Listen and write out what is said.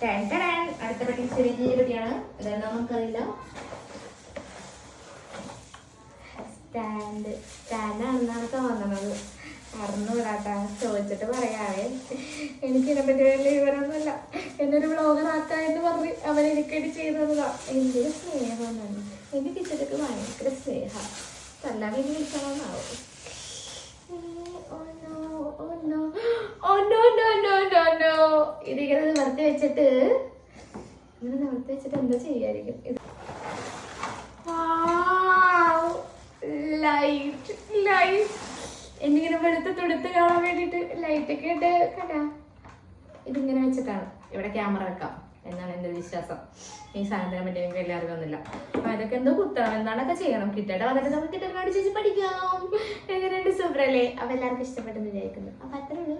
അടുത്ത പെട്ടി ചെറിയ പെട്ടിയാണ്. ഇതെന്താ നമുക്കറിയില്ല. സ്റ്റാൻഡാണെന്നാണ് തോന്നുന്നത്. അറിഞ്ഞുകൂടാട്ടാ, ചോദിച്ചിട്ട് പറയാവേ. എനിക്കിതിനെപ്പറ്റി വലിയ വിവരമൊന്നുമില്ല. എന്നൊരു വ്ളോഗർ ആക്കാന്ന് പറഞ്ഞ് അവനെനിക്കേണ്ടി ചെയ്തതാ. എന്തൊരു സ്നേഹമാണ്. എൻ്റെ കിച്ചനൊക്കെ ഭയങ്കര സ്നേഹം. തല്ലാൻ വേണ്ടി വിളിക്കണമെന്നാവും. ഇതിങ്ങനെ നിവർത്തി വെച്ചിട്ട് എന്താ ചെയ്യായിരിക്കും? എന്നിങ്ങനെ വെളുത്ത് തുടുത്ത് കാണാൻ വേണ്ടിട്ട് ലൈറ്റൊക്കെ ഇട്ട് കണ്ടാ. ഇതിങ്ങനെ വെച്ചിട്ടാണ് ഇവിടെ ക്യാമറ വെക്കാം എന്നാണ് എൻ്റെ വിശ്വാസം. ഈ സാധനത്തിനെ പറ്റി എനിക്ക് എല്ലാവർക്കും ഒന്നുമില്ല. അപ്പൊ അതൊക്കെ എന്തോ കുത്തണം എന്താണൊക്കെ ചെയ്യണം. കിട്ടേണ്ട വന്നിട്ട് നമുക്ക് കിട്ടാൻ ചേച്ചി പഠിക്കാം. എങ്ങനെയുണ്ട്? സൂപ്പറല്ലേ? അപ്പൊ എല്ലാവർക്കും ഇഷ്ടപ്പെട്ടെന്ന് വിചാരിക്കുന്നു. അപ്പൊ അത്രേ ഉള്ളൂ.